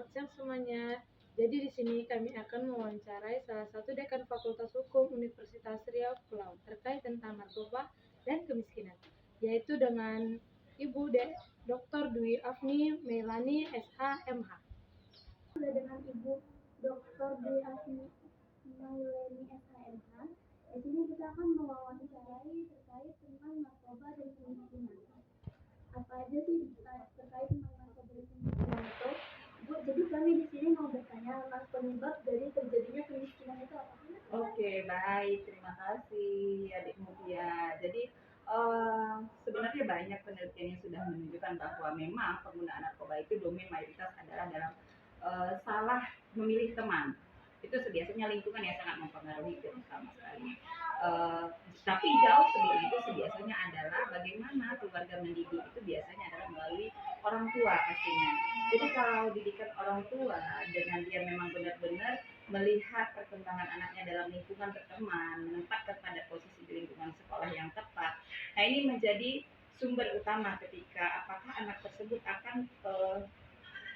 Selamat siang semuanya. Jadi di sini kami akan mewawancarai salah satu dekan Fakultas Hukum Universitas Riau Pulau terkait tentang narkoba dan kemiskinan, yaitu dengan Ibu Dr. Dwi Afni Melani SH MH. Sudah dengan Ibu Dr. Dwi Afni Melani SHMH. Di sini kita akan mewawancarai terkait tentang narkoba dan kemiskinan. Apa aja sih terkait tentang narkoba dan kemiskinan itu? Bu, jadi kami di sini mau bertanya tentang penyebab dari terjadinya kemiskinan itu apa sih? Oke, baik. Terima kasih Adik Mutia. Jadi sebenarnya banyak penelitian yang sudah menunjukkan bahwa memang penggunaan narkoba itu domain mayoritas adalah dalam salah memilih teman. Itu biasanya lingkungan yang sangat mempengaruhi itu sama sekali. Tapi jauh sebelum itu biasanya adalah bagaimana keluarga mendidik itu biasanya adalah melalui orang tua pastinya. Jadi kalau didikan orang tua dengan dia memang benar-benar melihat perkembangan anaknya dalam lingkungan berteman, menempatkan pada posisi di lingkungan sekolah yang tepat. Nah ini menjadi sumber utama ketika apakah anak tersebut akan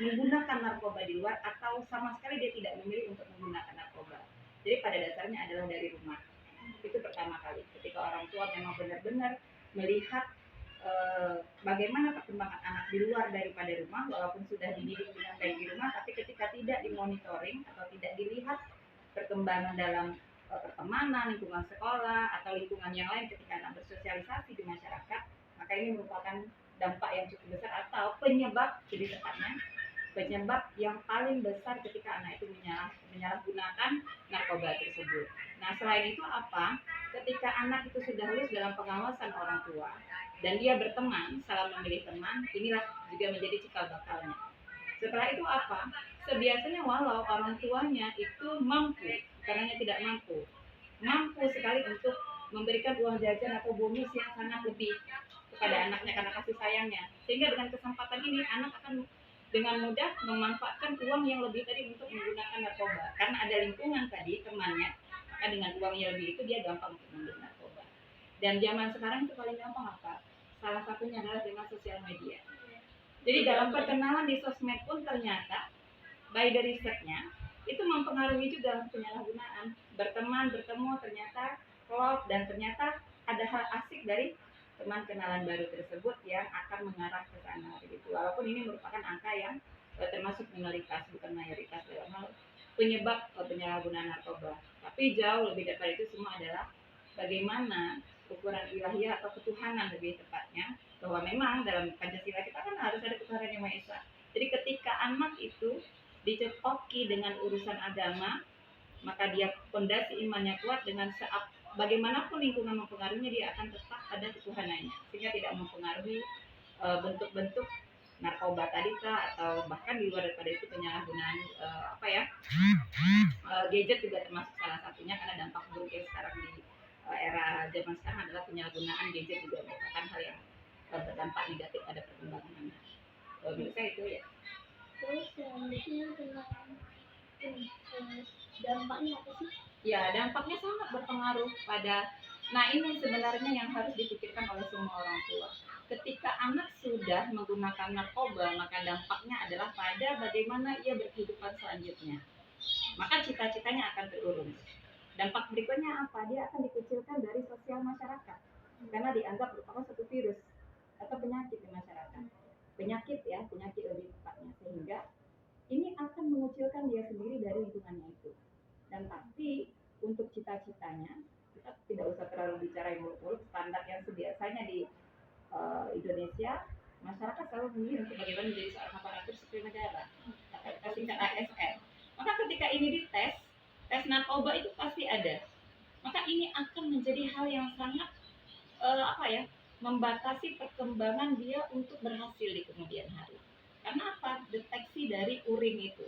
menggunakan narkoba di luar atau sama sekali dia tidak memilih untuk menggunakan narkoba. Jadi pada dasarnya adalah dari rumah. Itu pertama kali. Ketika orang tua memang benar-benar melihat bagaimana perkembangan anak di luar daripada rumah, walaupun sudah dididik dengan baik di rumah, tapi ketika tidak dimonitoring atau tidak dilihat perkembangan dalam pertemanan, lingkungan sekolah atau lingkungan yang lain ketika anak bersosialisasi di masyarakat, maka ini merupakan dampak yang cukup besar atau penyebab, jadi tepatnya penyebab yang paling besar ketika anak itu menyalahgunakan narkoba tersebut. Nah selain itu apa? Ketika anak itu sudah lulus dalam pengawasan orang tua dan dia berteman, salah memilih teman, inilah juga menjadi cikal bakalnya. Setelah itu apa? Sebiasanya walau orang tuanya itu mampu, karena tidak mampu sekali untuk memberikan uang jajan atau bonus yang sangat lebih kepada anaknya karena kasih sayangnya. Sehingga dengan kesempatan ini anak akan dengan mudah memanfaatkan uang yang lebih tadi untuk menggunakan narkoba. Karena ada lingkungan tadi temannya, maka dengan uang yang lebih itu dia gampang untuk mengambil narkoba. Dan zaman sekarang itu paling gampang apa? Salah satunya adalah dengan sosial media. Jadi dalam perkenalan di sosmed pun ternyata by the risetnya itu mempengaruhi juga penyalahgunaan. Bertemu ternyata klop dan ternyata ada hal asik dari teman kenalan baru tersebut yang akan mengarah ke sana gitu. Walaupun ini merupakan angka yang termasuk minoritas bukan mayoritas dalam hal penyebab penyalahgunaan narkoba. Tapi jauh lebih daripada itu semua adalah bagaimana ukuran ilahiyah atau ketuhanan lebih tepatnya, bahwa memang dalam Pancasila kita kan harus ada ketuhanan yang Maha Esa. Jadi ketika anak itu dicekoki dengan urusan agama, maka dia fondasi imannya kuat dengan bagaimanapun lingkungan mempengaruhinya, dia akan tetap ada ketuhanannya sehingga tidak mempengaruhi bentuk-bentuk narkoba tadi kah atau bahkan di luar daripada itu penyalahgunaan gadget juga termasuk salah satunya karena dampak buruk yang sekarang di era zaman sekarang adalah penyalahgunaan gadget juga merupakan hal yang berdampak negatif pada perkembangan anak. Menurut saya itu ya. Terus selanjutnya tentang dampaknya apa sih? Ya, dampaknya sangat berpengaruh pada. Nah, ini sebenarnya yang harus dipikirkan oleh semua orang tua. Ketika anak sudah menggunakan narkoba, maka dampaknya adalah pada bagaimana ia berkehidupan selanjutnya. Maka cita-citanya akan terurung. Dampak berikutnya apa? Dia akan dikucilkan dari sosial masyarakat karena dianggap merupakan satu virus atau penyakit di masyarakat. Penyakit lebih tepatnya, sehingga ini akan mengucilkan dia sendiri dari lingkungannya itu. Dan pasti untuk cita-citanya kita tidak usah terlalu bicara yang muluk-muluk. Standar yang biasanya di Indonesia, masyarakat selalu memilih untuk bagaimana menjadi seorang aparatur sipil negara atau kita singkat ASN. Maka ketika ini dites, tes narkoba itu pasti ada. Maka ini akan menjadi hal yang sangat membatasi perkembangan dia untuk berhasil di kemudian hari. Karena apa? Deteksi dari urin itu.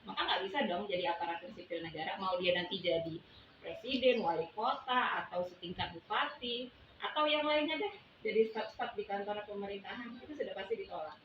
Maka nggak bisa dong jadi aparatur sipil negara, mau dia nanti jadi presiden, wali kota, atau setingkat bupati, atau yang lainnya deh, jadi staf-staf di kantor pemerintahan, itu sudah pasti ditolak.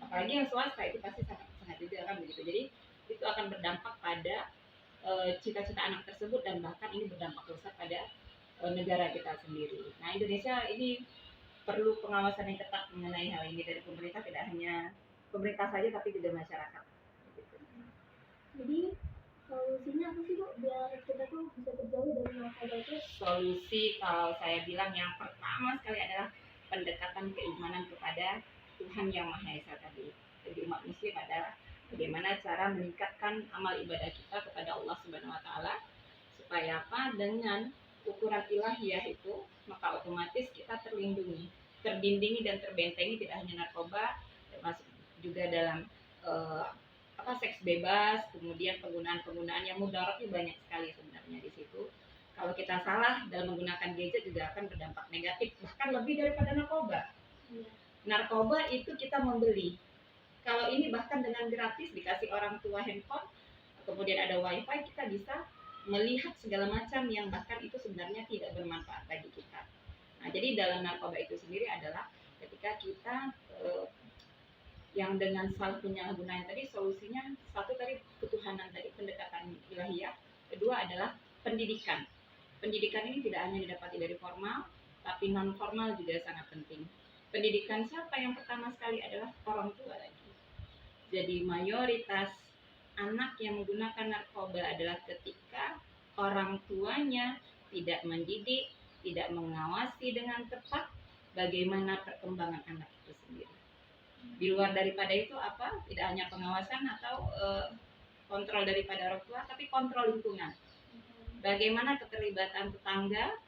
Apalagi yang swasta itu pasti sangat juga kan begitu. Jadi itu akan berdampak pada cita-cita anak tersebut dan bahkan ini berdampak besar pada negara kita sendiri. Nah, Indonesia ini perlu pengawasan yang ketat mengenai hal ini dari pemerintah, tidak hanya pemerintah saja tapi juga masyarakat. Gitu. apa sih Bu biar kita tuh bisa terjauh dari narkoba itu? Solusi kalau saya bilang yang pertama sekali adalah pendekatan keimanan kepada Tuhan Yang Maha Esa tadi. Jadi umat muslim adalah bagaimana cara meningkatkan amal ibadah kita kepada Allah Subhanahu wa taala supaya apa? Dengan ukuran ilahiyah itu, maka otomatis kita terlindungi, terlindungi dan terbentengi tidak hanya narkoba, termasuk juga dalam eh, seks bebas, kemudian penggunaan yang mudaratnya banyak sekali sebenarnya di situ. Kalau kita salah dalam menggunakan gadget juga akan berdampak negatif, bahkan lebih daripada narkoba. Narkoba itu kita membeli. Kalau ini bahkan dengan gratis dikasih orang tua handphone, kemudian ada wifi, kita bisa melihat segala macam yang bahkan itu sebenarnya tidak bermanfaat bagi kita. Nah, jadi dalam narkoba itu sendiri adalah ketika kita yang dengan salah penyalahgunaan tadi, solusinya satu tadi ketuhanan tadi, pendekatan ilahiyah. Kedua adalah pendidikan. Pendidikan ini tidak hanya didapati dari formal, tapi non formal juga sangat penting. Pendidikan siapa yang pertama sekali adalah orang tua lagi. Jadi mayoritas anak yang menggunakan narkoba adalah ketika orang tuanya tidak mendidik, tidak mengawasi dengan tepat bagaimana perkembangan anak itu sendiri. Di luar daripada itu apa? Tidak hanya pengawasan atau kontrol daripada orang tua, tapi kontrol lingkungan. Bagaimana keterlibatan tetangga,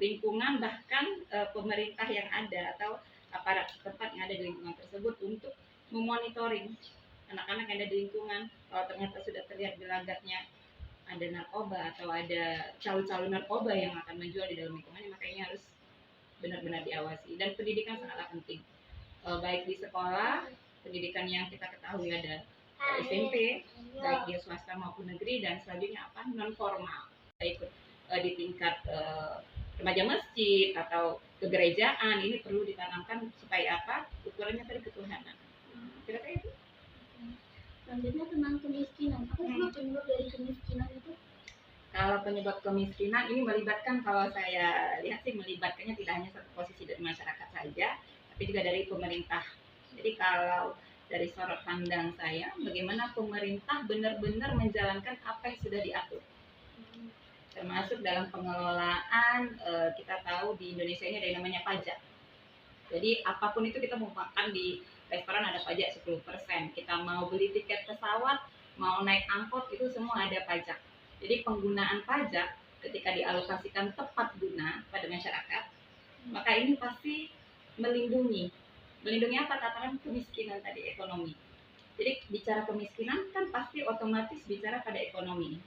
lingkungan, bahkan pemerintah yang ada atau aparat setempat yang ada di lingkungan tersebut untuk memonitoring anak-anak yang ada di lingkungan. Kalau ternyata sudah terlihat gelagatnya ada narkoba atau ada calo-calo narkoba yang akan menjual di dalam lingkungannya, maka ini harus benar-benar diawasi. Dan pendidikan sangatlah penting, baik di sekolah, pendidikan yang kita ketahui ada SMP, baik di swasta maupun negeri, dan selanjutnya apa, non formal, ikut di tingkat remaja masjid atau kegerejaan. Ini perlu ditanamkan supaya apa, ukurannya tadi ketuhanan. Kira-kira itu. Selanjutnya tentang kemiskinan. Apa sih penyebab dari kemiskinan itu? Kalau penyebab kemiskinan ini melibatkan, kalau saya lihat sih melibatkannya tidak hanya satu posisi dari masyarakat saja, tapi juga dari pemerintah. Jadi kalau dari sorot pandang saya, bagaimana pemerintah benar-benar menjalankan apa yang sudah diatur. Termasuk dalam pengelolaan, kita tahu di Indonesia ini ada yang namanya pajak. Jadi apapun itu kita mau makan di restoran ada pajak 10%. Kita mau beli tiket pesawat, mau naik angkot, itu semua ada pajak. Jadi penggunaan pajak ketika dialokasikan tepat guna pada masyarakat, maka ini pasti melindungi. Melindungi apa? Tataran kemiskinan tadi, ekonomi. Jadi bicara kemiskinan kan pasti otomatis bicara pada ekonomi.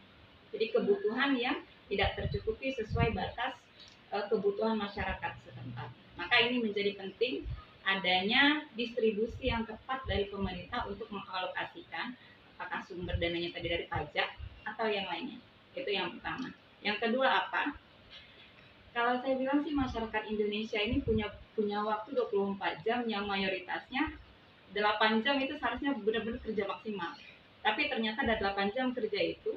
Jadi kebutuhan yang tidak tercukupi sesuai batas kebutuhan masyarakat setempat. Maka ini menjadi penting adanya distribusi yang tepat dari pemerintah untuk mengalokasikan apakah sumber dananya tadi dari pajak atau yang lainnya. Itu yang pertama. Yang kedua apa? Kalau saya bilang sih masyarakat Indonesia ini punya waktu 24 jam yang mayoritasnya 8 jam itu seharusnya benar-benar kerja maksimal. Tapi ternyata dari 8 jam kerja itu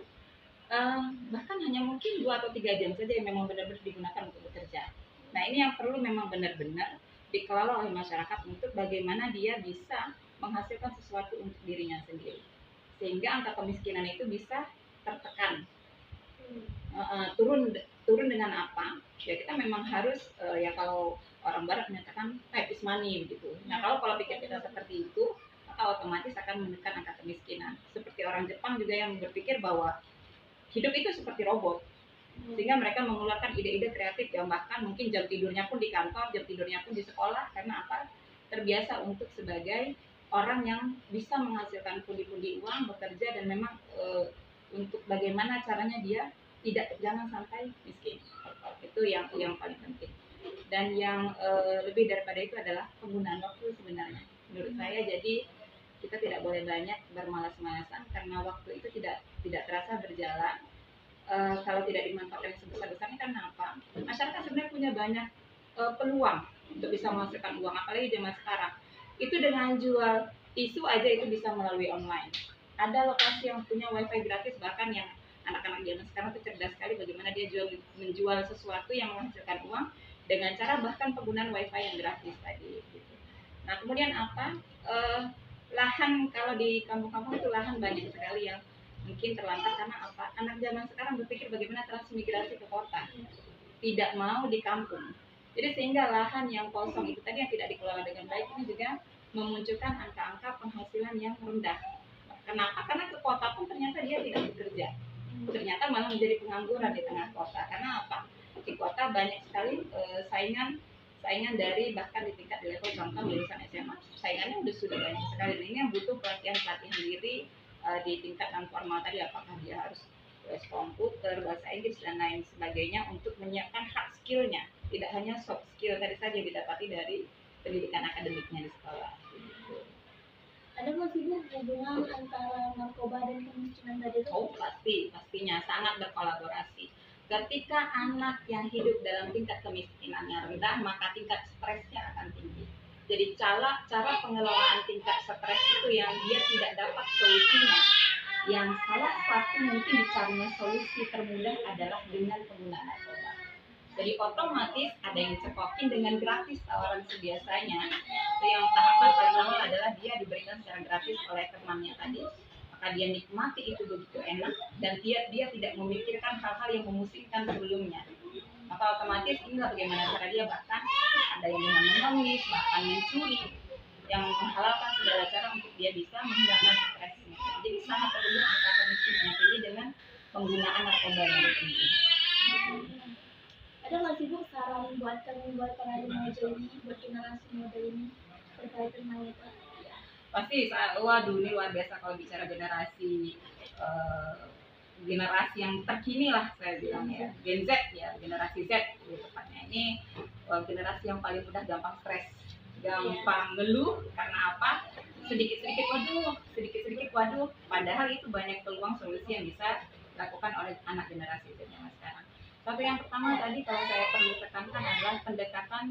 bahkan hanya mungkin 2 atau 3 jam saja yang memang benar-benar digunakan untuk bekerja. Nah, ini yang perlu memang benar-benar dikelola oleh masyarakat untuk bagaimana dia bisa menghasilkan sesuatu untuk dirinya sendiri. Sehingga angka kemiskinan itu bisa tertekan. Turun dengan apa? Ya kita memang harus ya kalau orang barat menyatakan time is money begitu. Nah, kalau pikir kita seperti itu, maka otomatis akan menekan angka kemiskinan. Seperti orang Jepang juga yang berpikir bahwa hidup itu seperti robot, sehingga mereka mengeluarkan ide-ide kreatif yang bahkan mungkin jam tidurnya pun di kantor, jam tidurnya pun di sekolah, karena apa? Terbiasa untuk sebagai orang yang bisa menghasilkan pundi-pundi uang, bekerja, dan memang untuk bagaimana caranya dia jangan sampai miskin. Itu yang paling penting. Dan yang lebih daripada itu adalah penggunaan waktu sebenarnya. Menurut saya, jadi kita tidak boleh banyak bermalas-malasan karena waktu itu tidak terasa berjalan. Kalau tidak dimanfaatkan sebesar-besarnya, karena apa? Masyarakat sebenarnya punya banyak peluang untuk bisa menghasilkan uang, apalagi zaman sekarang. Itu dengan jual tisu aja itu bisa melalui online. Ada lokasi yang punya wifi gratis, bahkan yang anak-anak zaman sekarang itu cerdas sekali bagaimana dia menjual sesuatu yang menghasilkan uang dengan cara bahkan penggunaan wifi yang gratis tadi. Gitu. Nah, kemudian apa? Lahan, kalau di kampung-kampung itu lahan banyak sekali yang mungkin terlantar karena apa? Anak zaman sekarang berpikir bagaimana transmigrasi ke kota, tidak mau di kampung. Jadi sehingga lahan yang kosong itu tadi yang tidak dikelola dengan baik ini juga memunculkan angka-angka penghasilan yang rendah. Kenapa? Karena ke kota pun ternyata dia tidak bekerja. Ternyata malah menjadi pengangguran di tengah kota. Karena apa? Di kota banyak sekali saingan dari bahkan di tingkat di level contoh lulusan SMA. Saingannya sudah banyak sekali. Dan ini yang butuh pelatihan diri di tingkat non formal tadi, apakah dia harus les komputer, bahasa Inggris dan lain sebagainya untuk menyiapkan hard skillnya, tidak hanya soft skill tadi saja didapati dari pendidikan akademiknya di sekolah. Ada nggak sih Bu hubungan antara narkoba dan kemiskinan tadi itu? Oh pastinya sangat berkolaborasi. Ketika anak yang hidup dalam tingkat kemiskinan yang rendah, maka tingkat stresnya akan tinggi. Jadi cara pengelolaan tingkat stres itu yang dia tidak dapat solusinya. Yang salah satu mungkin dicarinya solusi termudah adalah dengan penggunaan narkoba. Jadi otomatis ada yang cekokin dengan gratis tawaran sebiasanya. Itu yang tahapan paling awal adalah dia diberikan secara gratis oleh temannya tadi. Maka dia nikmati itu begitu enak dan dia tidak memikirkan hal-hal yang memusingkan sebelumnya. Maka otomatis inilah bagaimana cara dia, bahkan ada yang dengan mengemis, bahkan mencuri, yang menghalalkan segala cara untuk dia bisa menghilangkan stresnya. Jadi sangat terhubung angka kemiskinan yang tinggi dengan penggunaan narkoba yang tinggi. Ada nggak sih Bu saran buat para remaja ini, buat generasi muda ini terkait dengan itu? Pasti waduh ini luar biasa kalau bicara generasi yang terkini lah saya bilang ya, Gen Z ya, generasi Z tepatnya. Ini generasi yang paling mudah gampang stres, gampang ngeluh karena apa? sedikit waduh, padahal itu banyak peluang solusi yang bisa dilakukan oleh anak generasi Z yang sekarang. Satu yang pertama tadi kalau saya perlu tekankan adalah pendekatan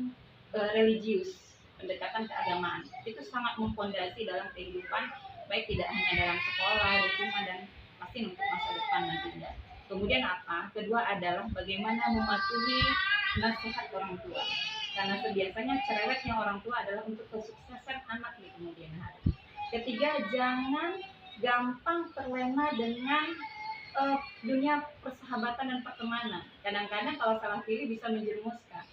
religius, pendekatan keagamaan. Itu sangat memfondasi dalam kehidupan, baik tidak hanya dalam sekolah, lingkungan, dan pasti untuk masa depan nantinya. Kemudian apa? Kedua adalah bagaimana mematuhi nasihat orang tua. Karena biasanya cerewetnya orang tua adalah untuk kesuksesan anak di kemudian hari. Ketiga, jangan gampang terlena dengan dunia persahabatan dan pertemanan. Kadang-kadang kalau salah pilih bisa menjerumuskan.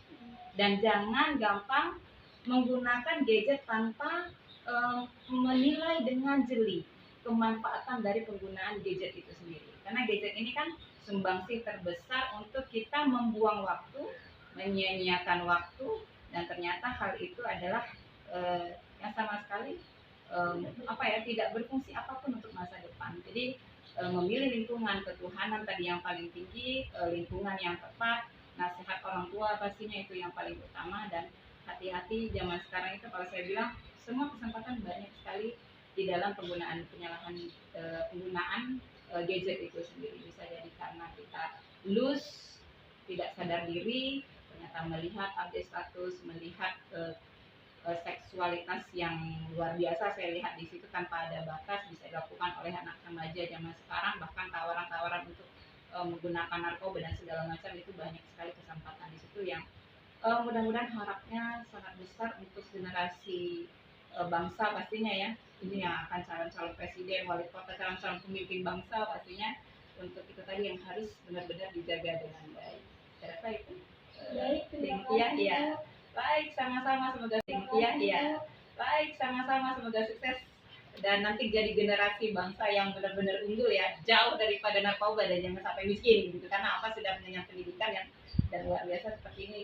Dan jangan gampang menggunakan gadget tanpa menilai dengan jeli kemanfaatan dari penggunaan gadget itu sendiri. Karena gadget ini kan sumbangsih terbesar untuk kita membuang waktu, menyia-nyiakan waktu, dan ternyata hal itu adalah yang sama sekali tidak berfungsi apapun untuk masa depan. Jadi memilih lingkungan ketuhanan tadi yang paling tinggi, lingkungan yang tepat, nasihat orang tua pastinya itu yang paling utama. Dan hati-hati zaman sekarang itu kalau saya bilang semua kesempatan banyak sekali di dalam penggunaan gadget itu sendiri. Bisa jadi karena kita loose, tidak sadar diri, ternyata melihat update status, melihat seksualitas yang luar biasa saya lihat di situ tanpa ada batas bisa dilakukan oleh anak remaja zaman sekarang. Bahkan tawaran-tawaran untuk menggunakan narkoba dan segala macam itu banyak sekali kesempatan di situ yang mudah-mudahan harapnya sangat besar untuk generasi bangsa pastinya ya. Ini yang akan calon-calon presiden, wali kota, calon-calon pemimpin bangsa pastinya, untuk itu tadi yang harus benar-benar dijaga dengan baik. Saya rasa itu. Baik, terima kasih. Iya. Baik, sama-sama semoga Baik, sama-sama semoga sukses dan nanti jadi generasi bangsa yang benar-benar unggul ya, jauh daripada narkoba dan jangan sampai miskin gitu. Karena apa, sudah mengenyam pendidikan yang dan luar biasa seperti ini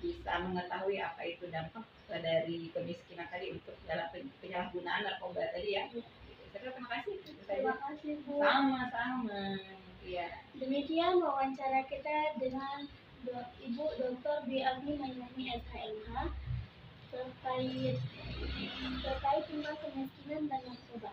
bisa mengetahui apa itu dampak dari kemiskinan tadi untuk dalam penyalahgunaan narkoba tadi ya. Terima kasih. Terima kasih Bu. Sama-sama. Iya. Demikian wawancara kita dengan Ibu Dr. Dwi Agni Mailani SHMH terkait tentang kemiskinan dan narkoba.